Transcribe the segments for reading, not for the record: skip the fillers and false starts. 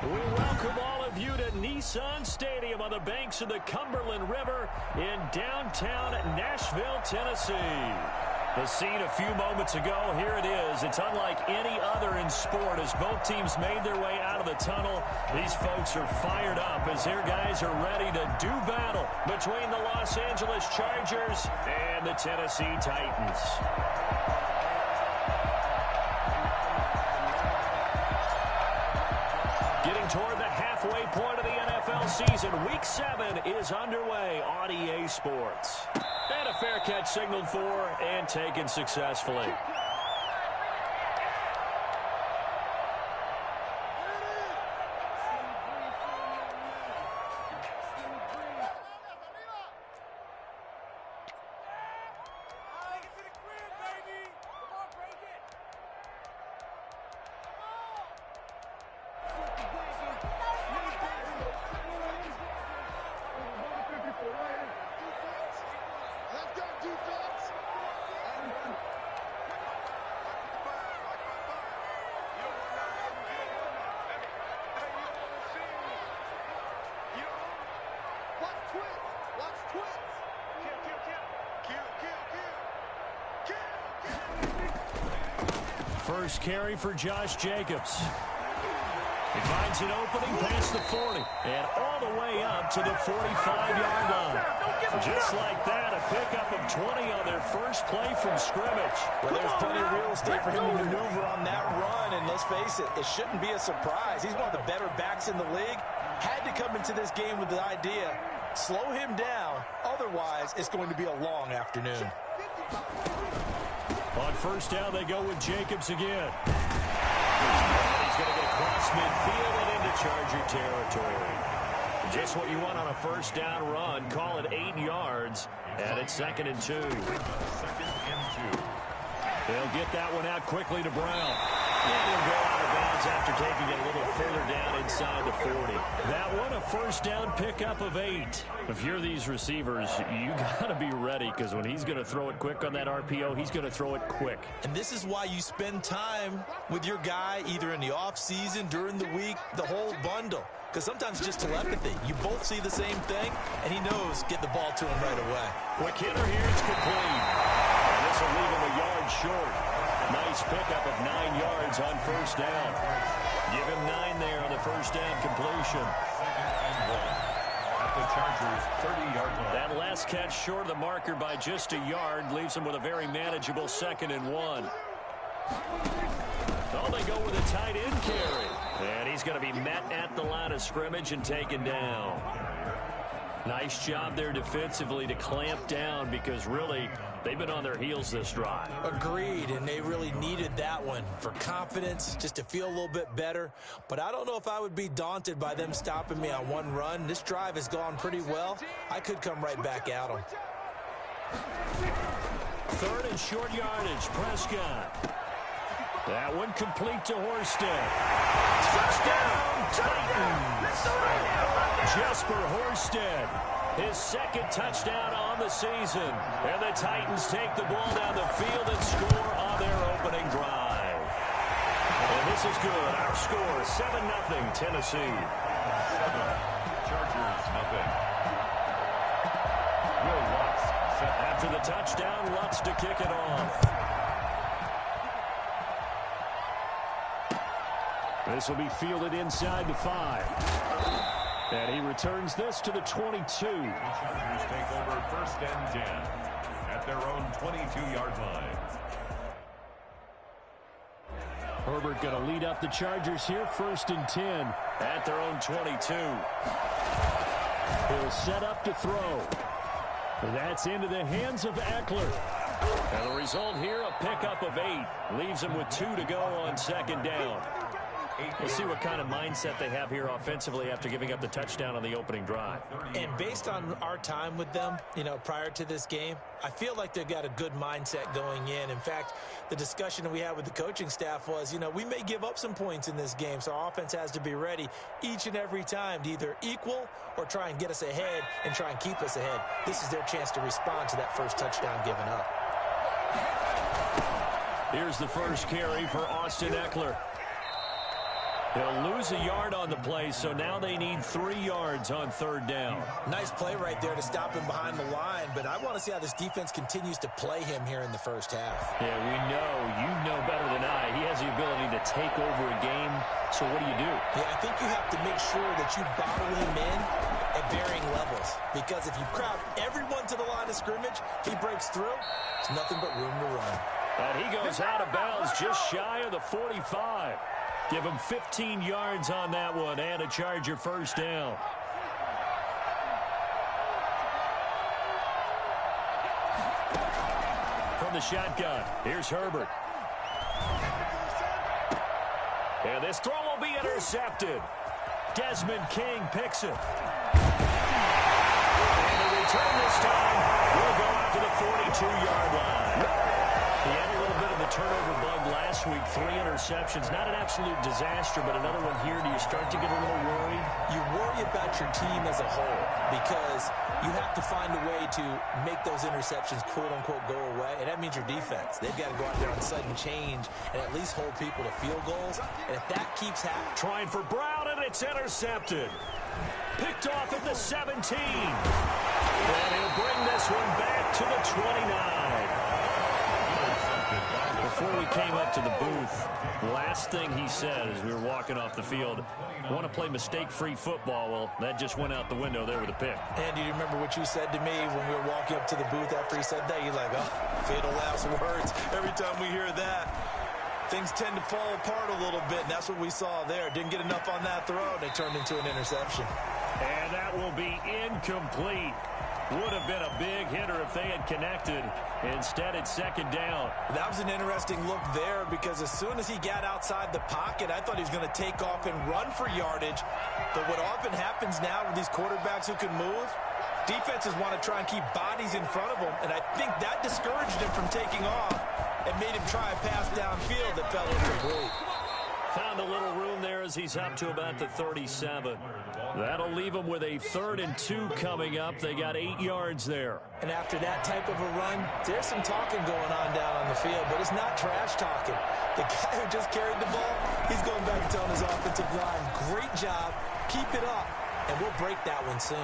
We welcome all of you to Nissan Stadium on the banks of the Cumberland River in downtown Nashville, Tennessee. The scene a few moments ago, here it is. It's unlike any other in sport as both teams made their way out of the tunnel. These folks are fired up as their guys are ready to do battle between the Los Angeles Chargers and the Tennessee Titans. Getting toward the halfway point of the NFL season, Week 7 is underway on EA Sports. And a fair catch signaled for and taken successfully. First carry for Josh Jacobs. He finds an opening past the 40 and all the way up to the 45-yard line. Just like that, a pickup of 20 on their first play from scrimmage. Well, there's plenty of real estate for him to maneuver on that run, and let's face it, it shouldn't be a surprise. He's one of the better backs in the league. Had to come into this game with the idea, slow him down, otherwise it's going to be a long afternoon. On first down, they go with Jacobs again. He's going to get across midfield and into Charger territory. Just what you want on a first down run. Call it 8 yards, and it's 2nd and 2. They'll get that one out quickly to Brown. And he'll go out of bounds after taking it a little further down inside the 40. That one, a first down pickup of 8. If you're these receivers, you got to be ready, because when he's going to throw it quick on that RPO, he's going to throw it quick. And this is why you spend time with your guy either in the offseason, during the week, the whole bundle. Because sometimes it's just telepathy. You both see the same thing, and he knows get the ball to him right away. Quick hitter here, it's complete. And this will leave him a yard short. Nice pickup of 9 yards on first down. Give him 9 there on the first down completion. At the Chargers' 30-yard line. That last catch short of the marker by just a yard leaves him with a very manageable 2nd and 1. Oh, they go with a tight end carry. And he's going to be met at the line of scrimmage and taken down. Nice job there defensively to clamp down, because really they've been on their heels this drive. Agreed, and they really needed that one for confidence, just to feel a little bit better. But I don't know if I would be daunted by them stopping me on one run. This drive has gone pretty well. I could come right back at them. 3rd and short yardage, Prescott. That one complete to Horsted. Touchdown, Titans! Jesper Horsted, his 2nd touchdown on the season. And the Titans take the ball down the field and score on their opening drive. And this is good. Our score, 7-0 Tennessee. Chargers, nothing. Will Lutz set after the touchdown. Lutz to kick it off. This will be fielded inside the 5. And he returns this to the 22. The Chargers take over 1st and 10 at their own 22-yard line. Herbert going to lead up the Chargers here, 1st and 10 at their own 22. He'll set up to throw. That's into the hands of Eckler. And the result here, a pickup of 8. Leaves him with 2 to go on 2nd down. We'll see what kind of mindset they have here offensively after giving up the touchdown on the opening drive. And based on our time with them, prior to this game, I feel like they've got a good mindset going in. In fact, the discussion that we had with the coaching staff was, we may give up some points in this game, so our offense has to be ready each and every time to either equal or try and get us ahead and try and keep us ahead. This is their chance to respond to that first touchdown given up. Here's the first carry for Austin Eckler. He'll lose a yard on the play, so now they need 3 yards on 3rd down. Nice play right there to stop him behind the line, but I want to see how this defense continues to play him here in the first half. Yeah, you know better than I. He has the ability to take over a game, so what do? Yeah, I think you have to make sure that you bottle him in at varying levels, because if you crowd everyone to the line of scrimmage, he breaks through, it's nothing but room to run. And he goes out of bounds just shy of the 45. Give him 15 yards on that one and a Charger first down. From the shotgun, here's Herbert. And this throw will be intercepted. Desmond King picks it. And the return this time will go out to the 42-yard line. He had a little bit of a turnover bug last week, 3 interceptions. Not an absolute disaster, but another one here. Do you start to get a little worried? You worry about your team as a whole because you have to find a way to make those interceptions, quote-unquote, go away, and that means your defense. They've got to go out there on sudden change and at least hold people to field goals, and if that keeps happening... Trying for Brown, and it's intercepted. Picked off at the 17. And he'll bring this one back to the 29. Before we came up to the booth, the last thing he said as we were walking off the field, want to play mistake-free football. Well, that just went out the window there with a pick. And do you remember what you said to me when we were walking up to the booth after he said that? You're like, oh, fatal last words. Every time we hear that, things tend to fall apart a little bit, and that's what we saw there. Didn't get enough on that throw, and it turned into an interception. And that will be incomplete. Would have been a big hitter if they had connected. Instead, it's second down. That was an interesting look there because as soon as he got outside the pocket, I thought he was going to take off and run for yardage. But what often happens now with these quarterbacks who can move, defenses want to try and keep bodies in front of them, and I think that discouraged him from taking off and made him try a pass downfield that fell incomplete. Found a little room there as he's up to about the 37. That'll leave him with a 3rd and 2 coming up. They got 8 yards there. And after that type of a run, there's some talking going on down on the field, but it's not trash talking. The guy who just carried the ball, he's going back and telling his offensive line, great job, keep it up, and we'll break that one soon.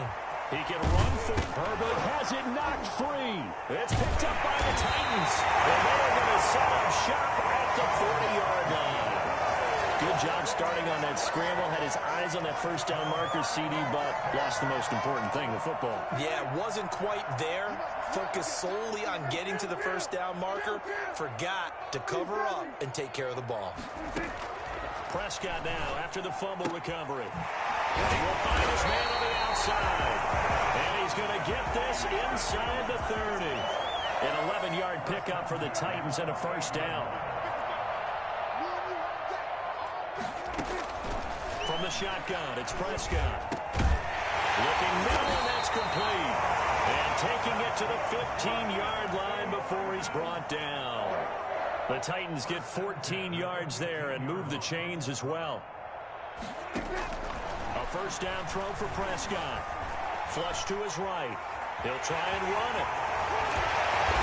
He can run for Herbert, has it knocked free. It's picked up by the Titans, and they're going to set up shop at the 40-yard line. Good job starting on that scramble. Had his eyes on that first down marker, CD, but lost the most important thing, the football. Yeah, wasn't quite there. Focused solely on getting to the first down marker. Forgot to cover up and take care of the ball. Prescott now after the fumble recovery. He will find his man on the outside. And he's going to get this inside the 30. An 11-yard pickup for the Titans and a first down. From the shotgun, it's Prescott. Looking middle, and that's complete. And taking it to the 15-yard line before he's brought down. The Titans get 14 yards there and move the chains as well. A first down throw for Prescott. Flush to his right. He'll try and run it.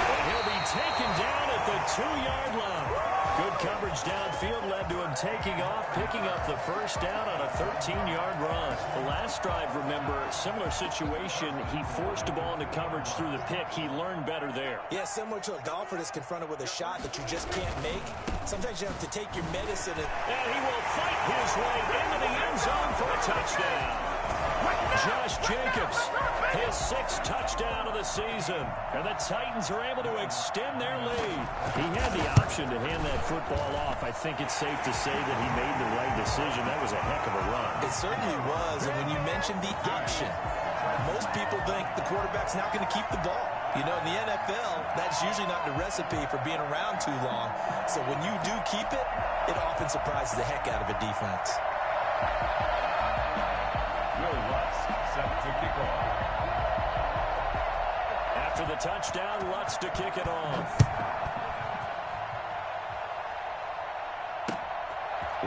And he'll be taken down at the 2-yard line. Good coverage downfield led to him taking off, picking up the first down on a 13-yard run. The last drive, remember, similar situation. He forced the ball into coverage through the pick. He learned better there. Yeah, similar to a golfer that's confronted with a shot that you just can't make. Sometimes you have to take your medicine. And he will fight his way into the end zone for a touchdown. Josh Jacobs, his 6th touchdown of the season. And the Titans are able to extend their lead. He had the option to hand that football off. I think it's safe to say that he made the right decision. That was a heck of a run. It certainly was. And when you mentioned the option, most people think the quarterback's not going to keep the ball. You know, in the NFL, that's usually not the recipe for being around too long. So when you do keep it, it often surprises the heck out of a defense. Set to kick off. After the touchdown, Lutz to kick it off.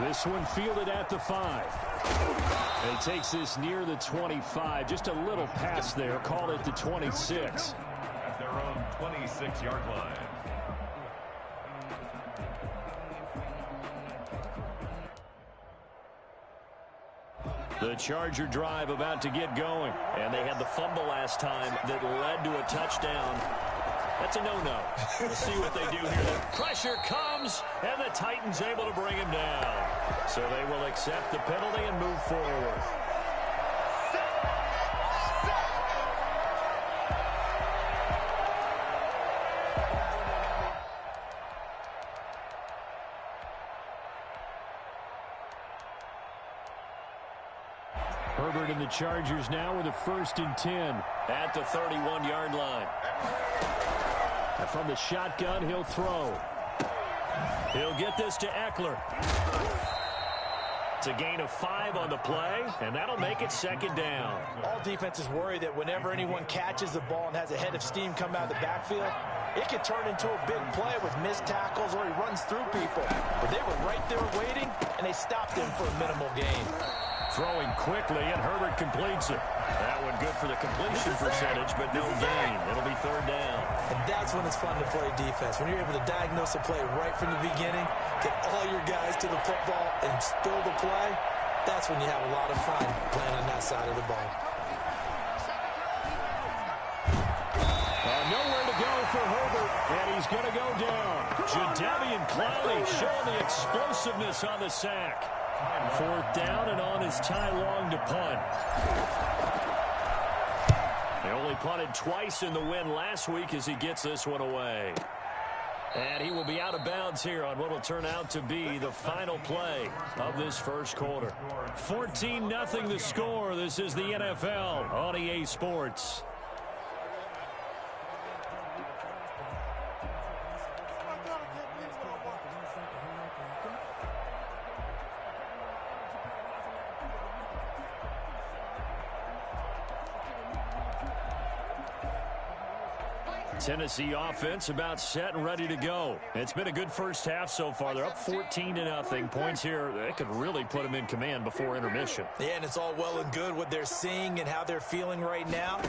This one fielded at the 5. And he takes this near the 25. Just a little pass there. Called it the 26. At their own 26-yard line. The Charger drive about to get going. And they had the fumble last time that led to a touchdown. That's a no-no. We'll see what they do here. The pressure comes, and the Titans able to bring him down. So they will accept the penalty and move forward. Herbert and the Chargers now with a 1st and 10 at the 31-yard line. And from the shotgun, he'll throw. He'll get this to Eckler. It's a gain of 5 on the play, and that'll make it 2nd down. All defenses worry that whenever anyone catches the ball and has a head of steam come out of the backfield, It could turn into a big play with missed tackles or he runs through people. But they were right there waiting, and they stopped him for a minimal gain. Throwing quickly, and Herbert completes it. That one good for the completion percentage, but no gain. It'll be third down. And that's when it's fun to play defense. When you're able to diagnose a play right from the beginning, get all your guys to the football, and spill the play, that's when you have a lot of fun playing on that side of the ball. Nowhere to go for Herbert, and he's going to go down. Jadeveon Clowney showing the explosiveness on the sack. Fourth down and on his Ty Long to punt. They only punted twice in the win last week as he gets this one away. And he will be out of bounds here on what will turn out to be the final play of this first quarter. 14-0 the score. This is the NFL on EA Sports. Tennessee offense about set and ready to go. It's been a good first half so far. They're up 14-0. Points here, they could really put them in command before intermission. Yeah, and it's all well and good what they're seeing and how they're feeling right now.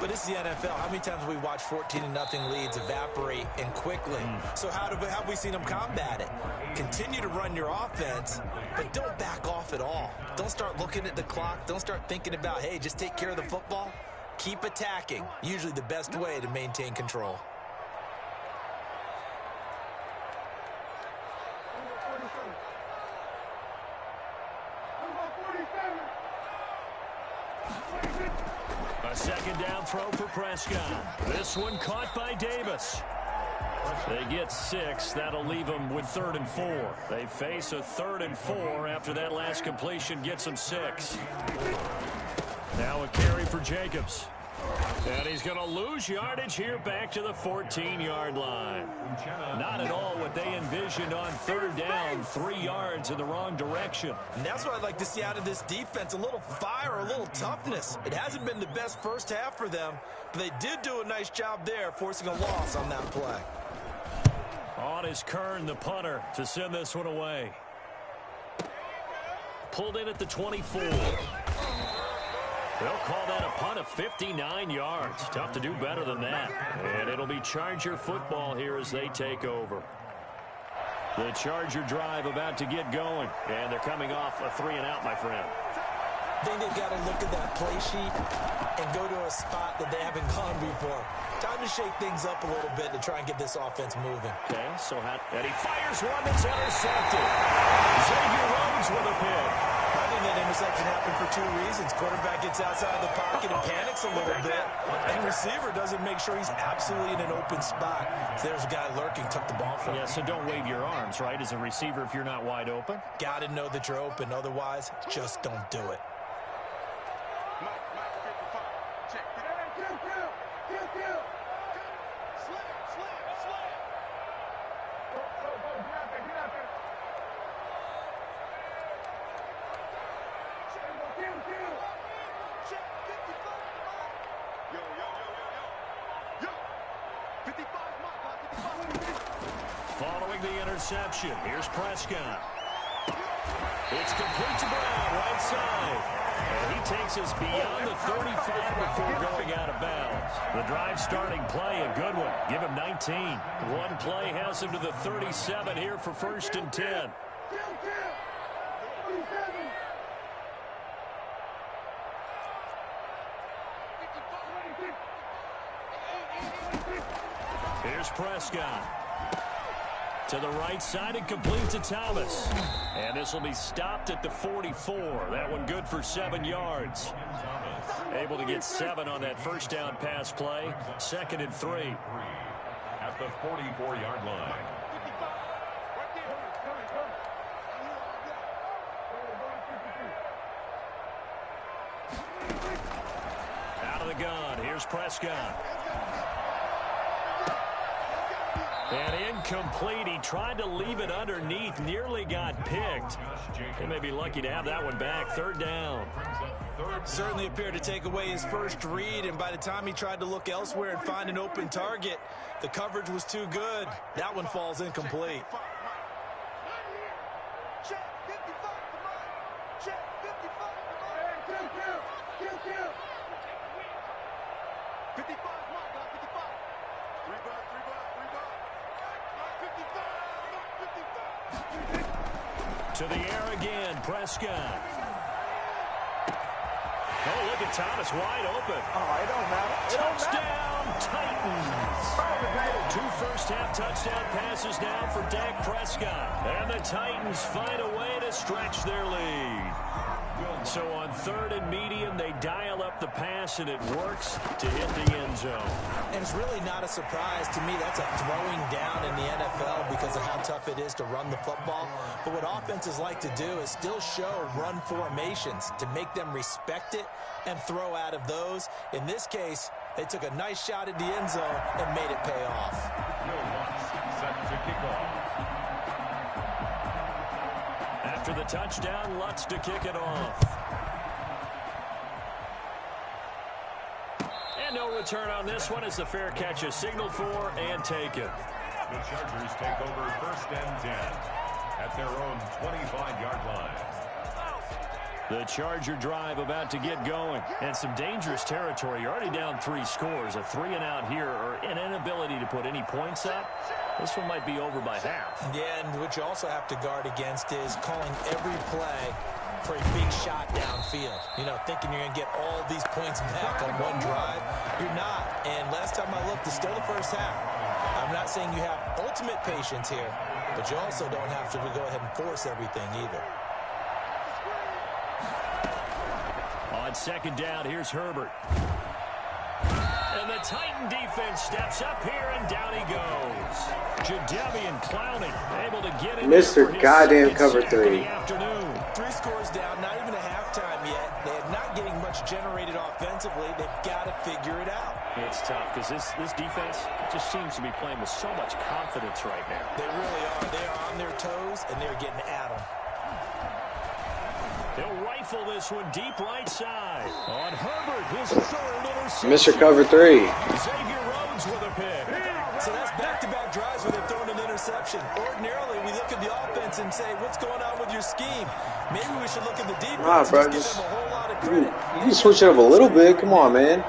But it's the NFL. How many times have we watched 14-0 leads evaporate and quickly? So how have we seen them combat it? Continue to run your offense, but don't back off at all. Don't start looking at the clock. Don't start thinking about, hey, just take care of the football. Keep attacking. Usually the best way to maintain control. A second down throw for Prescott. This one caught by Davis. They get 6. That'll leave them with 3rd and 4. They face a 3rd and 4 after that last completion gets them 6. Now a carry for Jacobs. And he's going to lose yardage here back to the 14-yard line. Not at all what they envisioned on 3rd down. 3 yards in the wrong direction. And that's what I'd like to see out of this defense. A little fire, a little toughness. It hasn't been the best first half for them, but they did do a nice job there, forcing a loss on that play. On is Kern, the punter, to send this one away. Pulled in at the 24. They'll call that a punt of 59 yards. Tough to do better than that. And it'll be Charger football here as they take over. The Charger drive about to get going. And they're coming off a 3-and-out, my friend. I think they've got to look at that play sheet and go to a spot that they haven't gone before. Time to shake things up a little bit to try and get this offense moving. Okay, so and he fires one that's intercepted. Xavier Rhodes with a pick. I think that interception happened for 2 reasons. Quarterback gets outside the pocket and panics a little bit, and receiver doesn't make sure he's absolutely in an open spot. So there's a guy lurking, took the ball from him. Yeah, so don't wave your arms, right, as a receiver if you're not wide open. Got to know that you're open. Otherwise, just don't do it. Following the interception, here's Prescott. It's complete to Brown, right side. And he takes us beyond the 35 before going out of bounds. The drive starting play, a good one. Give him 19. One play has him to the 37 here for 1st and 10. Here's Prescott. To the right side and complete to Thomas. And this will be stopped at the 44. That one good for 7 yards. Able to get 7 on that first down pass play. 2nd and 3. At the 44-yard line. Out of the gun. Here's Prescott. And incomplete. He tried to leave it underneath. Nearly got picked. They may be lucky to have that one back. Third down. Certainly appeared to take away his first read, and by the time he tried to look elsewhere and find an open target, the coverage was too good. That one falls incomplete. To the air again, Prescott. Oh, look at Thomas wide open. Oh, it don't matter. Touchdown, Titans. Two first-half touchdown passes now for Dak Prescott. And the Titans find a way to stretch their lead. So on third and medium, they dial up the pass, and it works to hit the end zone. And it's really not a surprise to me. That's a throwing down in the NFL because of how tough it is to run the football. But what offenses like to do is still show run formations to make them respect it and throw out of those. In this case, they took a nice shot at the end zone and made it pay off. Set to kick off. After the touchdown, Lutz to kick it off. And no return on this one as the fair catch is signaled for and taken. The Chargers take over first and 10 at their own 25-yard line. The Charger drive about to get going. And some dangerous territory. You're already down 3 scores. A 3-and-out here or an inability to put any points up. This one might be over by half. Yeah, and what you also have to guard against is calling every play for a big shot downfield. You know, thinking you're going to get all these points back on one drive. You're not. And last time I looked, it's still the first half. I'm not saying you have ultimate patience here, but you also don't have to go ahead and force everything either. On second down, here's Herbert. And the Titan defense steps up here, and down he goes. Jadeveon Clowney able to get in. Mr. Goddamn cover 3. 3 scores down, not even a halftime yet. They're not getting much generated offensively. They've got to figure it out. It's tough because this defense just seems to be playing with so much confidence right now. They really are. They are on their toes, and they're getting at them. They'll rifle this one deep right side. On Herbert, his third interception. Mr. Cover 3. Xavier Rhodes with a pick. So that's back-to-back drives where they're throwing an interception. Ordinarily, we look at the offense and say, what's going on with your scheme? Maybe we should look at the defense Nah, bro, and just give them a whole lot of credit. You can switch it up a little bit. Come on, man.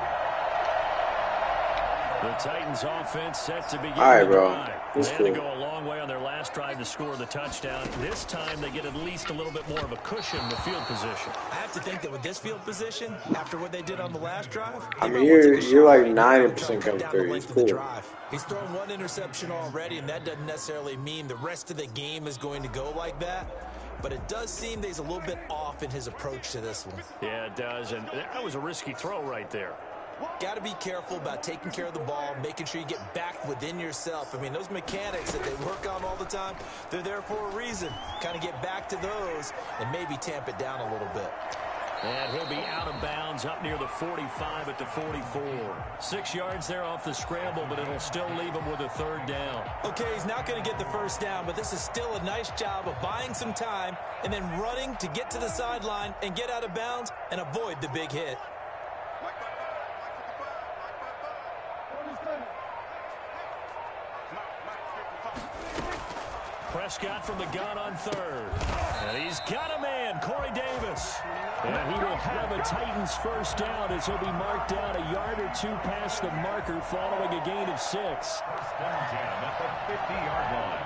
The Titans offense set to begin the Alright, bro. drive. That's They had to cool. go a long way on their last drive to score the touchdown. This time they get at least a little bit more of a cushion in the field position. I have to think that with this field position, after what they did on the last drive, I mean, you're like 90% cover 3. It's cool. He's thrown one interception already, and that doesn't necessarily mean the rest of the game is going to go like that. But it does seem that he's a little bit off in his approach to this one. Yeah, it does, and that was a risky throw right there. Got to be careful about taking care of the ball, making sure you get back within yourself. I mean, those mechanics that they work on all the time, they're there for a reason. Kind of get back to those and maybe tamp it down a little bit. And he'll be out of bounds up near the 45 at the 44. 6 yards there off the scramble, but it'll still leave him with a third down. Okay, he's not going to get the first down, but this is still a nice job of buying some time and then running to get to the sideline and get out of bounds and avoid the big hit. Prescott from the gun on third. And he's got a man, Corey Davis. And he will have a Titans first down as he'll be marked down a yard or two past the marker following a gain of 6. First and 10 at the 50-yard line.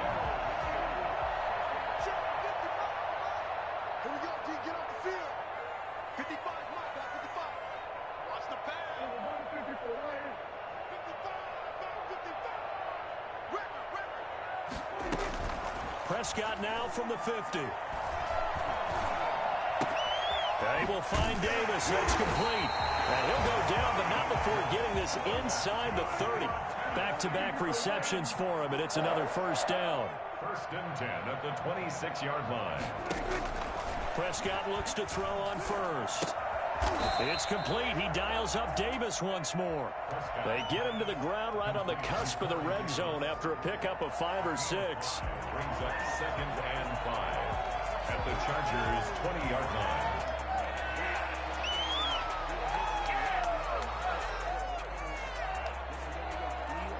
Here we go, D. Get off the field. 55, Mike, 55. Watch the pass. 55, 55. Prescott now from the 50. They will find Davis. That's complete. And he'll go down, but not before getting this inside the 30. Back-to-back receptions for him, and it's another first down. First and 10 at the 26-yard line. Prescott looks to throw on first. It's complete. He dials up Davis once more. They get him to the ground right on the cusp of the red zone after a pickup of 5 or 6. Brings up 2nd and 5 at the Chargers' 20-yard line.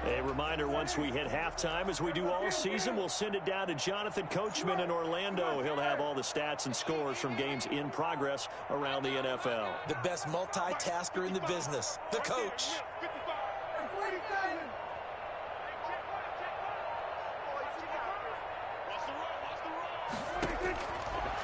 A reminder, once we hit halftime, as we do all season, we'll send it down to Jonathan Coachman in Orlando. He'll have all the stats and scores from games in progress around the NFL. The best multitasker in the business, the coach.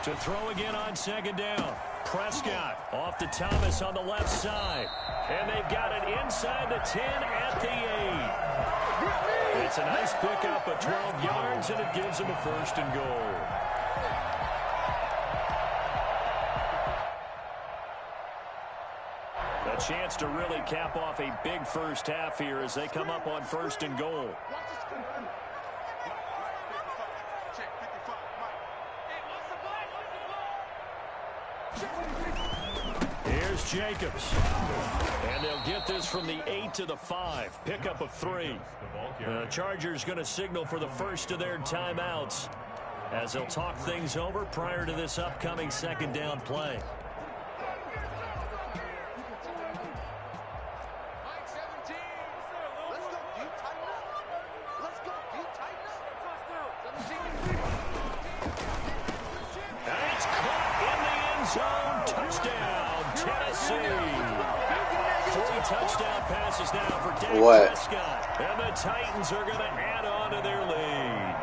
To throw again on 2nd down. Prescott off to Thomas on the left side. And they've got it inside the 10 at the 8. It's a nice pickup of 12 yards, and it gives them a 1st and goal. A chance to really cap off a big first half here as they come up on 1st and goal. Here's Jacobs. And they'll get this from the 8 to the 5. Pickup of 3. The Chargers going to signal for the first of their timeouts as they'll talk things over prior to this upcoming 2nd down play. It's caught in the end zone. Touchdown, Tennessee. 3 touchdown passes now for Dak Prescott. And the Titans are going to add on to their lead.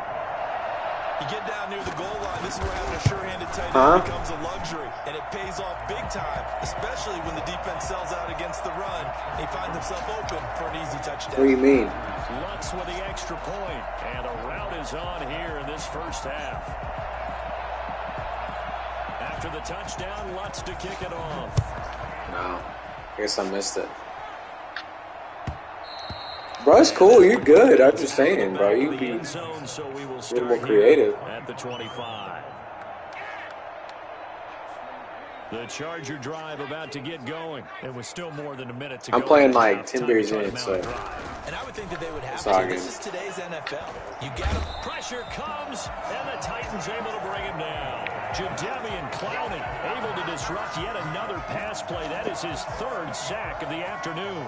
You get down near the goal line, this is where having a sure-handed tight end becomes a luxury, and it pays off big time, especially when the defense sells out against the run. He finds himself open for an easy touchdown. What do you mean? Lutz with the extra point, and a route is on here in this first half. After the touchdown, Lutz to kick it off. No, I guess I missed it. Bro, it's cool. You're good. I'm just saying, bro. You can be a little more creative. At the 25. The Charger drive about to get going. It was still more than a minute to go. I'm playing like 10 beers in, so. And I would think that they would have to. This is today's NFL. You got it. Pressure comes, and the Titans able to bring him down. Jadeveon Clowney able to disrupt yet another pass play. That is his 3rd sack of the afternoon.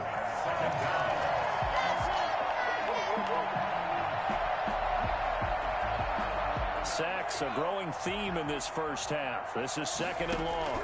Sacks, a growing theme in this first half. This is 2nd and long.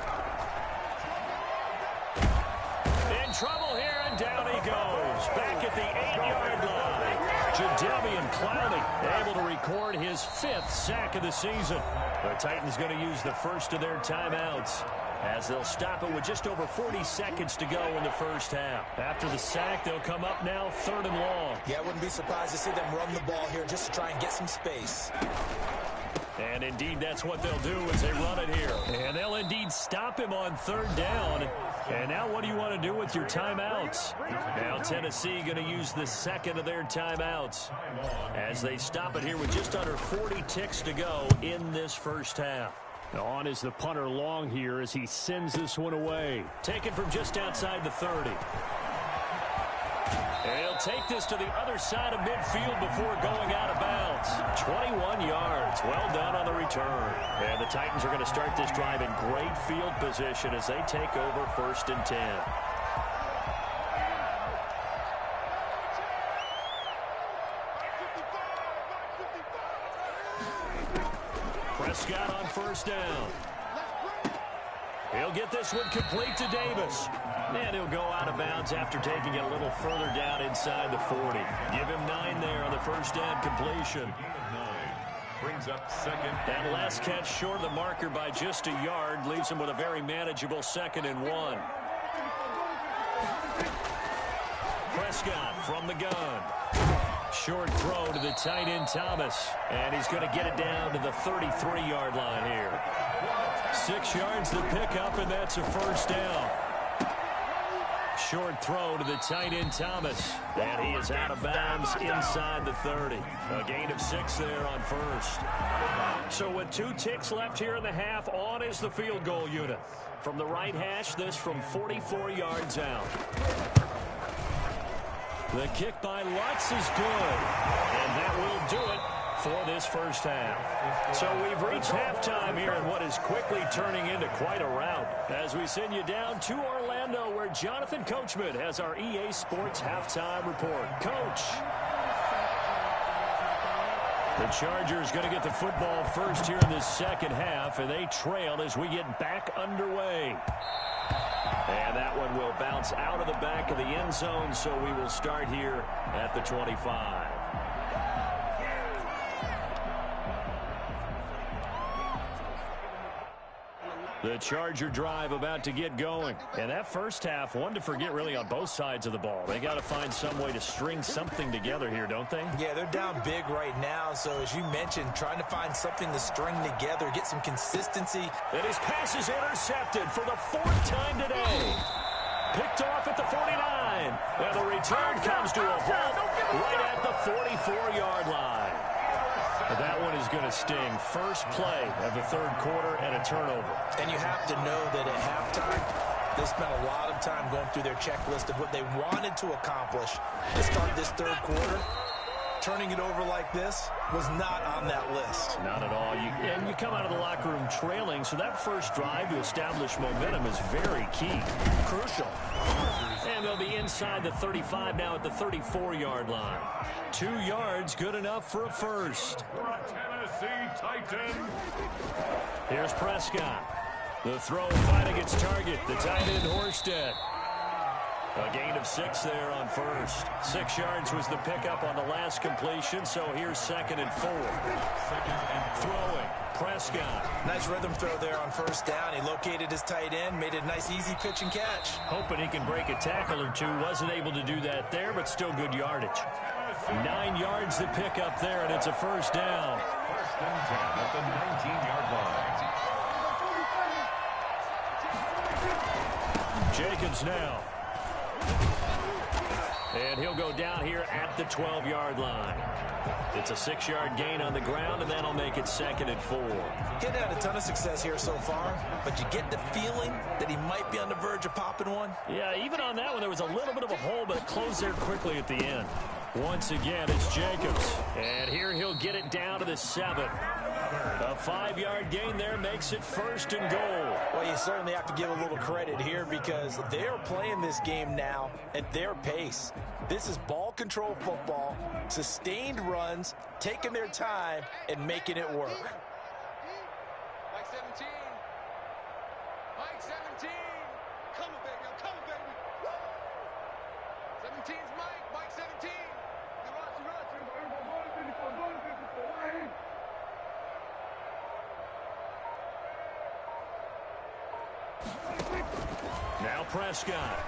In trouble here, and down he goes. Back at the 8-yard line. Jadeveon Clowney able to record his 5th sack of the season. The Titans going to use the first of their timeouts as they'll stop it with just over 40 seconds to go in the first half. After the sack, they'll come up now 3rd and long. Yeah, I wouldn't be surprised to see them run the ball here just to try and get some space. And indeed, that's what they'll do as they run it here. And they'll indeed stop him on 3rd down. And now what do you want to do with your timeouts? Now Tennessee going to use the 2nd of their timeouts as they stop it here with just under 40 ticks to go in this first half. On is the punter Long here as he sends this one away. Taken from just outside the 30. And he'll take this to the other side of midfield before going out of bounds. 21 yards. Well done on the return. And the Titans are going to start this drive in great field position as they take over 1st and 10. Prescott on 1st down. He'll get this one complete to Davis. And he'll go out of bounds after taking it a little further down inside the 40. Give him 9 there on the 1st down completion. Brings up 2nd. That last catch short of the marker by just a yard leaves him with a very manageable 2nd and 1. Prescott from the gun. Short throw to the tight end Thomas. And he's going to get it down to the 33-yard line here. 6 yards to pick up, and that's a 1st down. short throw to the tight end Thomas. And he is out of bounds inside the 30. A gain of 6 there on first. So with 2 ticks left here in the half, on is the field goal unit. From the right hash, this from 44 yards out. The kick by Lutz is good. And that will do it for this first half. So we've reached halftime here in what is quickly turning into quite a rout as we send you down to Orlando where Jonathan Coachman has our EA Sports halftime report. Coach. The Chargers going to get the football first here in this second half, and they trail as we get back underway. And that one will bounce out of the back of the end zone, so we will start here at the 25. The Charger drive about to get going. And that first half, one to forget really on both sides of the ball. They got to find some way to string something together here, don't they? Yeah, they're down big right now. So as you mentioned, trying to find something to string together, get some consistency. And his pass is intercepted for the 4th time today. Picked off at the 49. And the return comes to a halt right at the 44-yard line. But that one is going to sting. First play of the 3rd quarter and a turnover. And you have to know that at halftime, they spent a lot of time going through their checklist of what they wanted to accomplish to start this 3rd quarter. Turning it over like this was not on that list. Not at all. And you come out of the locker room trailing, so that first drive to establish momentum is very key. Crucial. And they'll be inside the 35 now at the 34-yard line. 2 yards, good enough for a first. Tennessee Titan. Here's Prescott. The throw finding its target, the tight end Horsted. A gain of 6 there on first. 6 yards was the pickup on the last completion, so here's 2nd and 4. Throwing, Prescott. Nice rhythm throw there on first down. He located his tight end, made a nice easy pitch and catch. Hoping he can break a tackle or two. Wasn't able to do that there, but still good yardage. 9 yards the pickup there, and it's a first down. First and 10 at the 19-yard line. Jacobs now. And he'll go down here at the 12-yard line. It's a 6-yard gain on the ground, and that'll make it 2nd and 4. Getting had a ton of success here so far, but you get the feeling that he might be on the verge of popping one. Yeah, even on that one, there was a little bit of a hole, but it closed there quickly at the end. Once again, it's Jacobs. And here he'll get it down to the 7. A 5-yard gain there makes it 1st and goal. Well, you certainly have to give a little credit here because they're playing this game now at their pace. This is ball control football, sustained runs, taking their time, and making it work. Mike 17. Mike 17. Come on, baby. Come on, baby. Woo! 17's Mike. Mike 17. Now Prescott.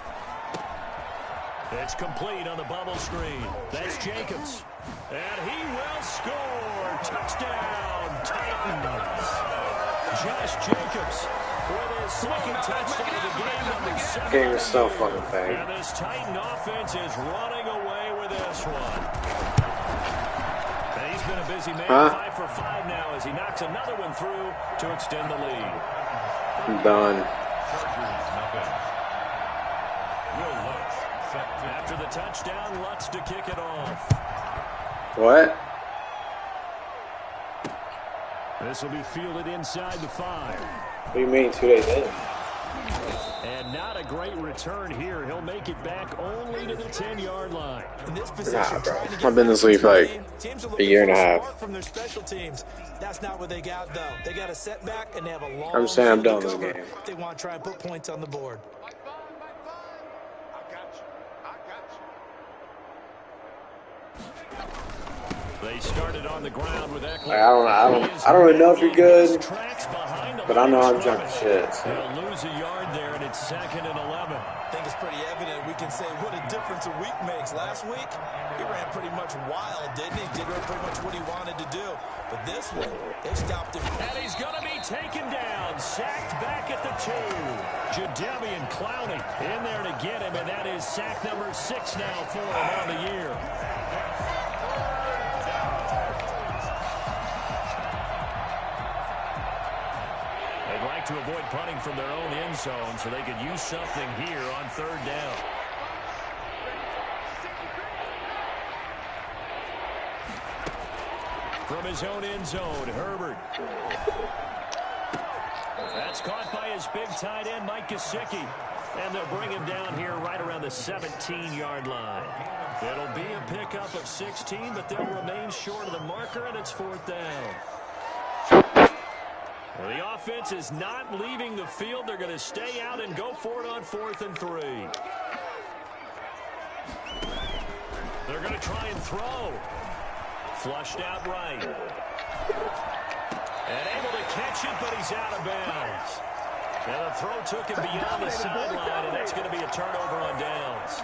It's complete on the bubble screen. That's Jacobs. And he will score. Touchdown, Titans. Josh Jacobs with his 2nd touchdown of the game, number 7. Game is so fucking bad. And this Titan offense is running away with this one. And he's been a busy man, 5 for 5 now as he knocks another one through to extend the lead. I'm done. After the touchdown, Lutz to kick it off. What? This will be fielded inside the 5. What do you mean 2 days in? And not a great return here. He'll make it back only to the 10-yard line. In this position, Nah, bro. trying to get I've been in this league for like a year and a half. From their special teams. That's not what they got, though. They got a setback, and they have a long I'm saying I'm done field with to this cover game. if they want to try and put points on the board. They started on the ground with Eckler. I don't really know if you're good, but I know I'm jumping shit. So. They'll lose a yard there, and it's 2nd and 11. I think it's pretty evident. We can say what a difference a week makes. Last week, he ran pretty much wild, didn't he? Did pretty much what he wanted to do. But this one, they stopped him. And he's going to be taken down, sacked back back at the 2. Jadeveon Clowney in there to get him, and that is sack number 6 now for him on the year. They'd like to avoid punting from their own end zone so they could use something here on 3rd down. From his own end zone, Herbert. That's caught by his big tight end, Mike Gesicki. And they'll bring him down here right around the 17-yard line. It'll be a pickup of 16, but they'll remain short of the marker, and it's 4th down. Well, the offense is not leaving the field. They're going to stay out and go for it on 4th and 3. They're going to try and throw. Flushed out right. And able to catch it, but he's out of bounds. And the throw took him beyond the sideline, and that's going to be a turnover on downs.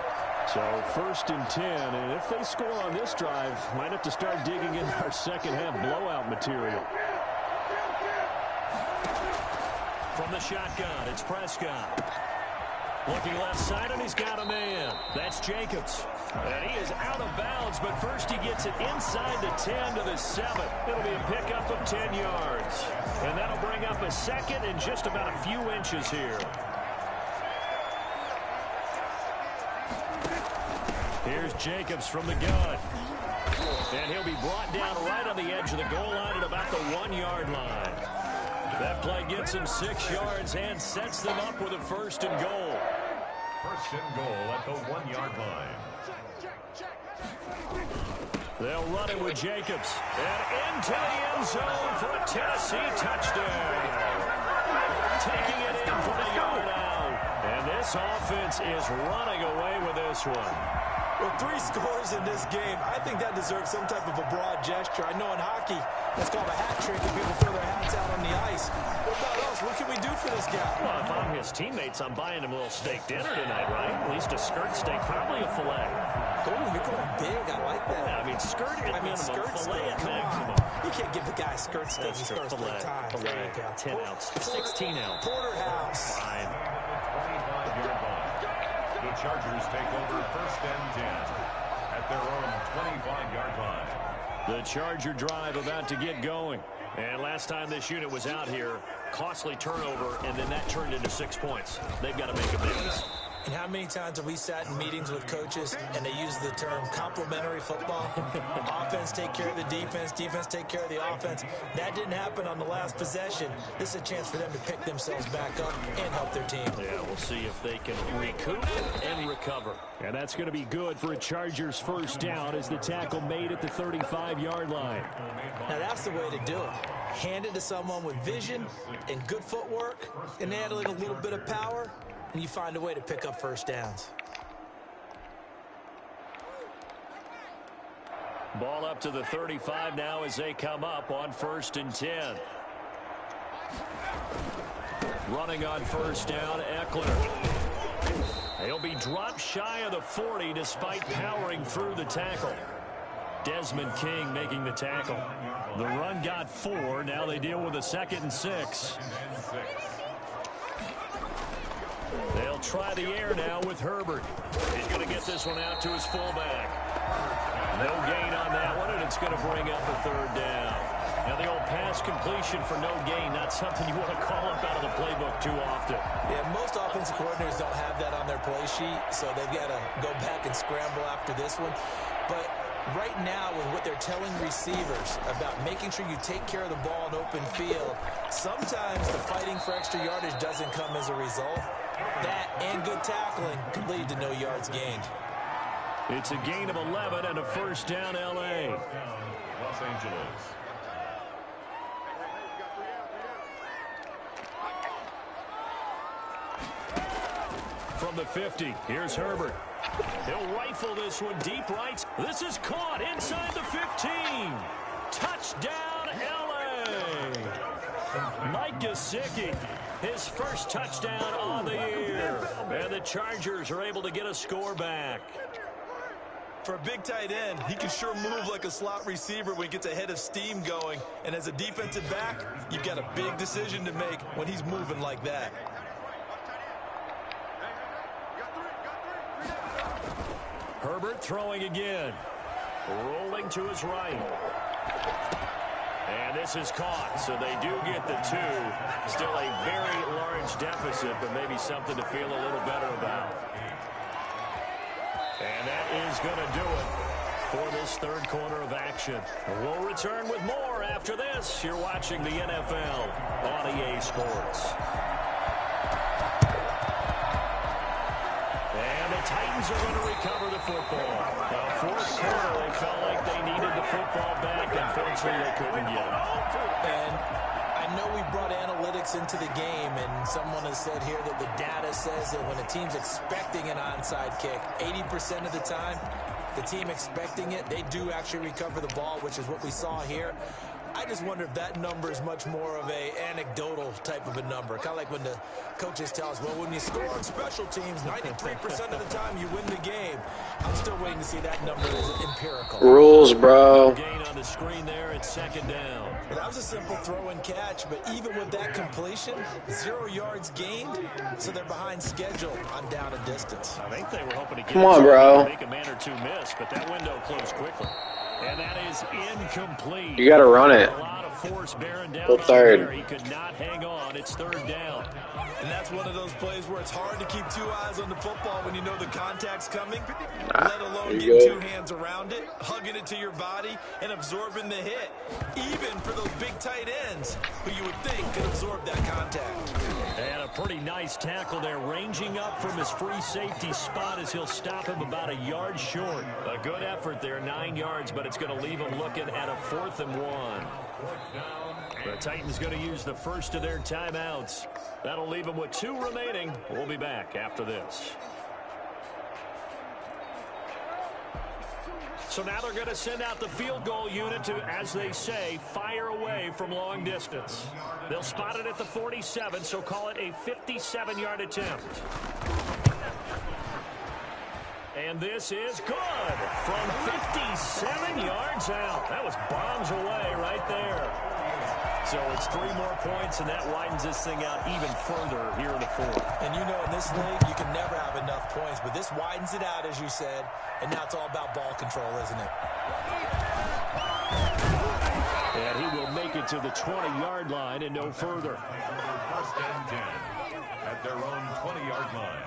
So 1st and 10, and if they score on this drive, might have to start digging in our second-half blowout material. From the shotgun, it's Prescott. Looking left side, and he's got a man. That's Jacobs. And he is out of bounds, but first he gets it inside the 10 to the 7. It'll be a pickup of 10 yards. And that'll bring up a second and just about a few inches here. Here's Jacobs from the gun. And he'll be brought down right on the edge of the goal line at about the 1-yard line. That play gets him 6 yards and sets them up with a 1st and goal. 1st and goal at the 1-yard line. They'll run it with Jacobs. And into the end zone for a Tennessee touchdown. Taking it in for the yard out. And this offense is running away with this one. Well, 3 scores in this game. I think that deserves some type of a broad gesture. I know in hockey, that's called a hat trick, and people throw their hats out on the ice. What about us? What can we do for this guy? Well, if I'm his teammates, I'm buying him a little steak dinner tonight, right? At least a skirt steak, probably a filet. Oh, you're going big. I like that. Yeah, I mean, skirt at minimum, skirt filet steak. at maximum. You can't give the guy a skirt steak. He starts Filet, 3 times. filet, There you go. 10 ounce, 16 ounce. Porterhouse. Fine. 25-yard line. The Chargers take over 1st and 10 at their own 25-yard line. The Charger drive about to get going. And last time this unit was out here, costly turnover, and then that turned into 6 points. They've got to make amends. And how many times have we sat in meetings with coaches and they use the term complementary football? Offense take care of the defense, defense take care of the offense. That didn't happen on the last possession. This is a chance for them to pick themselves back up and help their team. Yeah, we'll see if they can recoup and recover. And that's going to be good for a Chargers 1st down as the tackle made at the 35-yard line. Now that's the way to do it. Hand it to someone with vision and good footwork and add a little bit of power, and you find a way to pick up 1st downs. Ball up to the 35 now as they come up on 1st and 10. Running on 1st down, Eckler. He'll be dropped shy of the 40 despite powering through the tackle. Desmond King making the tackle. The run got 4. Now they deal with a 2nd and 6. They'll try the air now with Herbert. He's going to get this one out to his fullback. No gain on that one, and it's going to bring up a 3rd down. Now the old pass completion for no gain, not something you want to call up out of the playbook too often. Yeah, most offensive coordinators don't have that on their play sheet, so they've got to go back and scramble after this one. But right now, with what they're telling receivers about making sure you take care of the ball in open field, sometimes the fighting for extra yardage doesn't come as a result. That and good tackling can lead to no yards gained. It's a gain of 11 and a 1st down, L.A. Los Angeles. From the 50, here's Herbert. He'll rifle this one deep right. This is caught inside the 15. Touchdown, L.A. Mike Gesicki, his 1st touchdown on the year. And the Chargers are able to get a score back. For a big tight end, he can sure move like a slot receiver when he gets a head of steam going. And as a defensive back, you've got a big decision to make when he's moving like that. Herbert throwing again. Rolling to his right. And this is caught, so they do get the 2. Still a very large deficit, but maybe something to feel a little better about. And that is going to do it for this third quarter of action. We'll return with more after this. You're watching the NFL on EA Sports. And the Titans are going to recover the football. Fourth quarter, they felt like they needed the football back. Unfortunately, they couldn't get it. And I know we brought analytics into the game, and someone has said here that the data says that when a team's expecting an onside kick, 80% of the time, the team expecting it, they do actually recover the ball, which is what we saw here. I just wonder if that number is much more of a anecdotal type of a number. Kind of like when the coaches tell us, well, when you score on special teams, 93% of the time you win the game. I'm still waiting to see that number is empirical. Rules, bro. Gain on the screen there. It's second down. Well, that was a simple throw and catch, but even with that completion, 0 yards gained, so they're behind schedule on down and distance. I think they were hoping to get Come on, bro. Make a man or two miss, but that window closed quickly. And that is incomplete. You got to run it. A lot of force bearing down Go on third. there. He could not hang on. It's third down. And that's one of those plays where it's hard to keep 2 eyes on the football when you know the contact's coming, let alone there you getting go. 2 hands around it, hugging it to your body, and absorbing the hit. Even for those big tight ends who you would think could absorb that contact. And a pretty nice tackle there, ranging up from his free safety spot as he'll stop him about a yard short. A good effort there, 9 yards, but it's going to leave him looking at a 4th and 1. The Titans going to use the first of their timeouts. That'll leave them with 2 remaining. We'll be back after this. So now they're going to send out the field goal unit to, as they say, fire away from long distance. They'll spot it at the 47, so call it a 57-yard attempt. And this is good from 57 yards out. That was bombs away right there. So it's 3 more points, and that widens this thing out even further here in the 4th. And you know, in this league, you can never have enough points, but this widens it out, as you said, and now it's all about ball control, isn't it? And he will make it to the 20-yard line and no further. First and 10 at their own 20-yard line.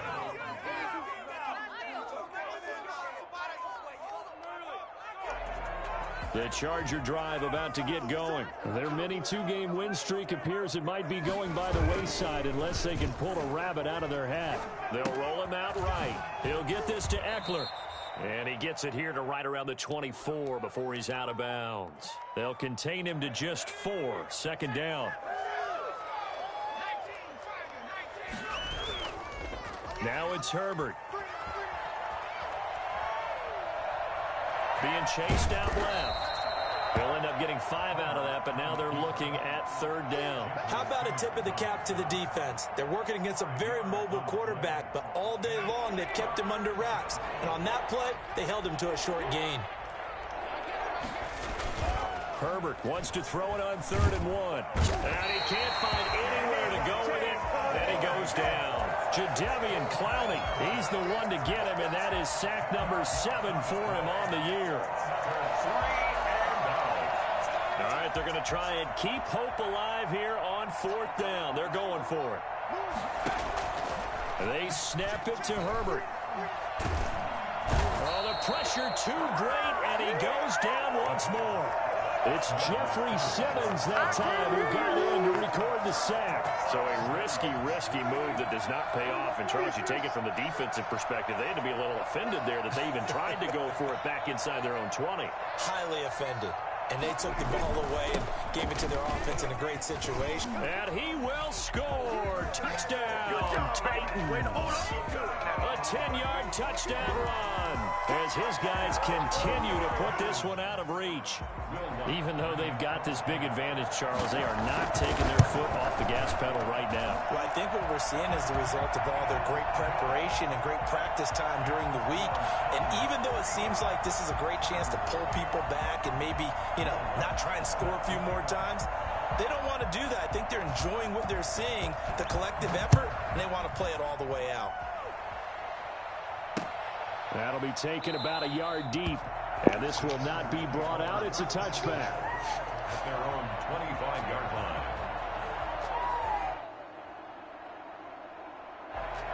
The Charger drive about to get going. Their mini 2-game win streak appears it might be going by the wayside unless they can pull a rabbit out of their hat. They'll roll him out right. He'll get this to Eckler. And he gets it here to right around the 24 before he's out of bounds. They'll contain him to just 4. Second down. Now it's Herbert. Being chased out left. They'll end up getting 5 out of that, but now they're looking at 3rd down. How about a tip of the cap to the defense? They're working against a very mobile quarterback, but all day long they've kept him under wraps. And on that play, they held him to a short gain. Herbert wants to throw it on 3rd and 1. And he can't find anywhere to go with it. Then he goes down. Jadeveon Clowney, he's the one to get him, and that is sack number 7 for him on the year. All right, they're going to try and keep hope alive here on 4th down. They're going for it. They snap it to Herbert. Oh, the pressure too great, and he goes down once more. It's Jeffrey Simmons that time who got in to record the sack. So a risky move that does not pay off. And, Charles, you take it from the defensive perspective, they had to be a little offended there that they even tried to go for it back inside their own 20. Highly offended. And they took the ball away and gave it to their offense in a great situation. And he will score. Touchdown, Titans. A 10-yard touchdown run as his guys continue to put this one out of reach. Even though they've got this big advantage, Charles, they are not taking their foot off the gas pedal right now. Well, I think think what we're seeing is the result of all their great preparation and great practice time during the week. And even though it seems like this is a great chance to pull people back and maybe, not try and score a few more times, they don't want to do that. I think they're enjoying what they're seeing, the collective effort, and they want to play it all the way out. That'll be taken about a yard deep. And this will not be brought out. It's a touchback. At their own 25-yard line.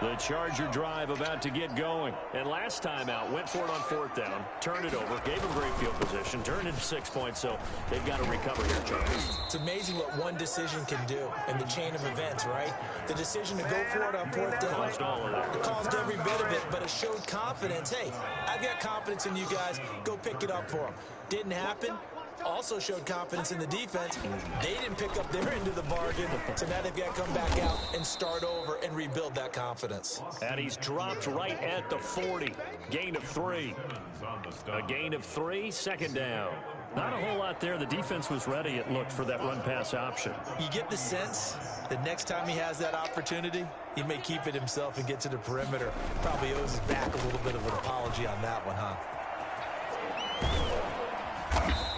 The Charger drive about to get going. And last time out, went for it on 4th down, turned it over, gave them great field position, turned into 6 points, so they've got to recover here, Chargers. It's amazing what one decision can do in the chain of events, right? The decision to go for it on 4th down. Caused all of that. It caused every bit of it, but it showed confidence. Hey, I've got confidence in you guys. Go pick it up for them. Didn't happen. Also showed confidence in the defense. They didn't pick up their end of the bargain, so now they've got to come back out and start over and rebuild that confidence. And he's dropped right at the 40. Gain of 3. A gain of 3, 2nd down. Not a whole lot there. The defense was ready, it looked, for that run-pass option. You get the sense that next time he has that opportunity, he may keep it himself and get to the perimeter. Probably owes his back a little bit of an apology on that one, huh?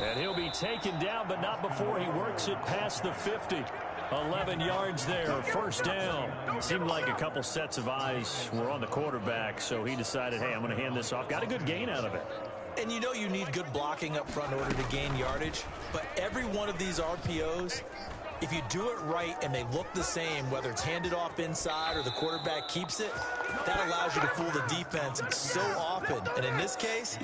And he'll be taken down, but not before he works it past the 50. 11 yards there, 1st down. Seemed like a couple sets of eyes were on the quarterback, so he decided, hey, I'm going to hand this off. Got a good gain out of it. And you know you need good blocking up front in order to gain yardage, but every one of these RPOs, if you do it right and they look the same, whether it's handed off inside or the quarterback keeps it, that allows you to fool the defense so often. And in this case,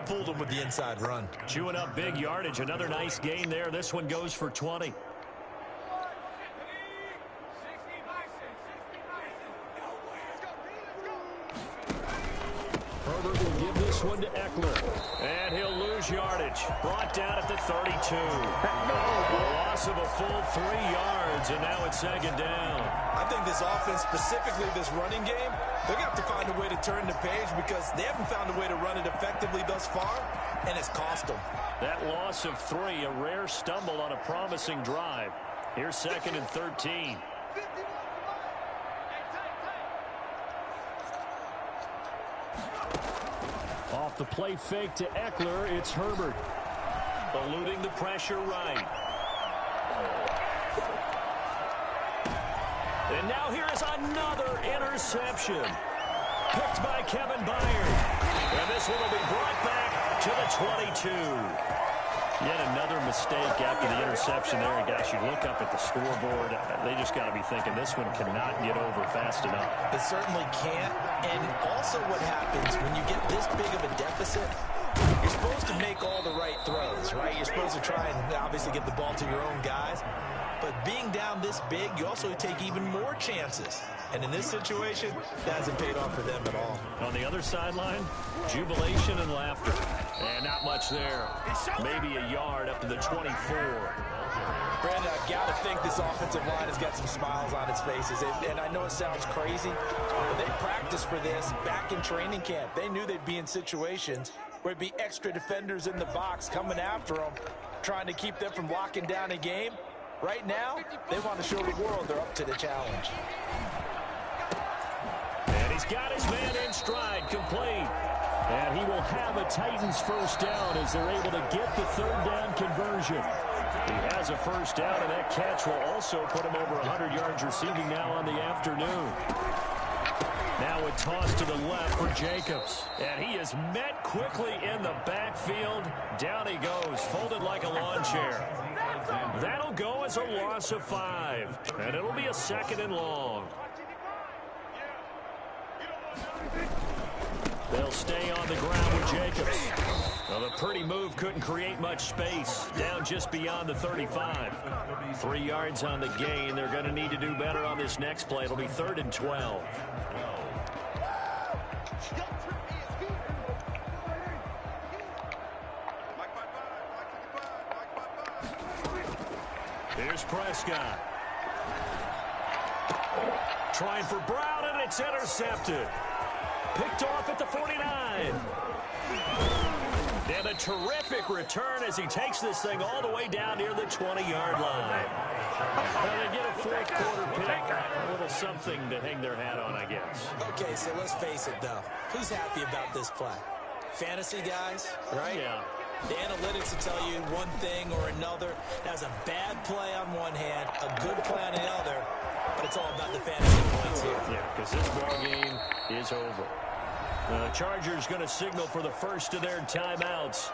fooled them with the inside run. Chewing up big yardage. Another nice gain there. This one goes for 20. Herbert will give this one to Eckler. And he'll lose yardage. Brought down at the 32. A loss of a full 3 yards, and now it's 2nd down. I think this offense, specifically this running game, they're going to have to find a way to turn the page because they haven't found a way to run it effectively thus far, and it's cost them. That loss of 3, a rare stumble on a promising drive. Here's 2nd and 13. Off the play fake to Eckler, it's Herbert. Eluding the pressure right. And now here is another interception. Picked by Kevin Byard. And this one will be brought back to the 22. Yet another mistake after the interception there. And gosh, you look up at the scoreboard, they just got to be thinking this one cannot get over fast enough. It certainly can't. And also what happens when you get this big of a deficit, you're supposed to make all the right throws, right? You're supposed to try and obviously get the ball to your own guys. But being down this big, you also take even more chances. And in this situation, that hasn't paid off for them at all. On the other sideline, jubilation and laughter. And not much there. Maybe a yard up to the 24. Brandon, I've got to think this offensive line has got some smiles on its faces. And I know it sounds crazy, but they practiced for this back in training camp. They knew they'd be in situations where it'd be extra defenders in the box coming after them, trying to keep them from locking down a game. Right now, they want to show the world they're up to the challenge. And he's got his man in stride, complete. And he will have a Titans 1st down as they're able to get the 3rd down conversion. He has a 1st down, and that catch will also put him over 100 yards receiving now on the afternoon. Now a toss to the left for Jacobs. And he is met quickly in the backfield. Down he goes, folded like a lawn chair. That'll go as a loss of 5. And it'll be a 2nd and long. They'll stay on the ground with Jacobs. Well, the pretty move couldn't create much space. Down just beyond the 35. 3 yards on the gain. They're going to need to do better on this next play. It'll be 3rd and 12. Here's Prescott. Trying for Brown, and it's intercepted. Picked off at the 49. And a terrific return as he takes this thing all the way down near the 20-yard line. Well, they get a fourth quarter pick. A little something to hang their hat on, I guess. Okay, so let's face it, though. Who's happy about this play? Fantasy guys, right? Yeah. The analytics will tell you one thing or another. That's a bad play on one hand, a good play on the other, but it's all about the fantasy points here. Yeah, because this ball game is over. The Chargers going to signal for the first of their timeouts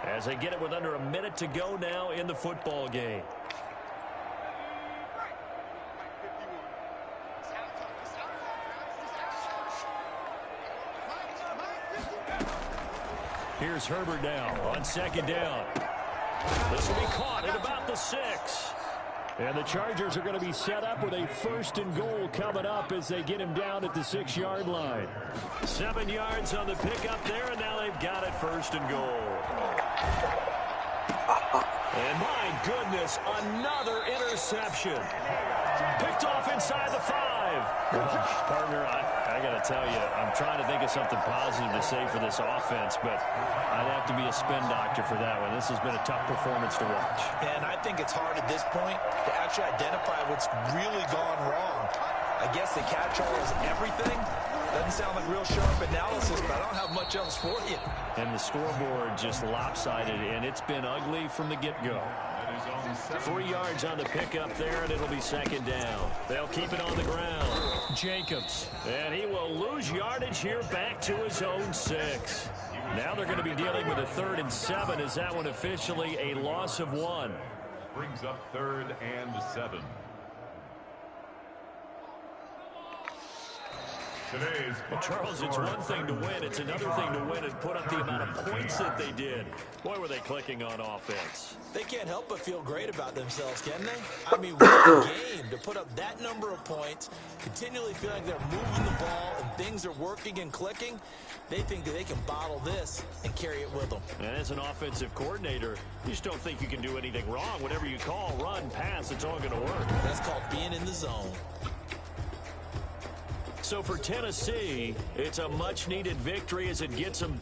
as they get it with under a minute to go now in the football game. Here's Herbert now on second down. This will be caught at about the 6. And the Chargers are going to be set up with a 1st and goal coming up as they get him down at the 6-yard line. 7 yards on the pickup there, and now they've got it 1st and goal. And my goodness, another interception. Picked off inside the 5. Gosh, partner, I got to tell you, I'm trying to think of something positive to say for this offense, but I'd have to be a spin doctor for that one. This has been a tough performance to watch. And I think it's hard at this point to actually identify what's really gone wrong. I guess the catch-all is everything. Doesn't sound like real sharp analysis, but I don't have much else for you. And the scoreboard just lopsided, and it's been ugly from the get-go. 3 yards on the pickup there, and it'll be second down. They'll keep it on the ground. Jacobs. And he will lose yardage here back to his own 6. Now they're going to be dealing with a 3rd and 7. Is that one officially a loss of 1? Brings up 3rd and 7. Well, Charles, it's one thing to win. It's another thing to win and put up the amount of points that they did. Boy, were they clicking on offense. They can't help but feel great about themselves, can they? I mean, what a game to put up that number of points, continually feeling they're moving the ball and things are working and clicking. They think that they can bottle this and carry it with them. And as an offensive coordinator, you just don't think you can do anything wrong. Whatever you call, run, pass, it's all going to work. That's called being in the zone. So for Tennessee, it's a much-needed victory as it gets them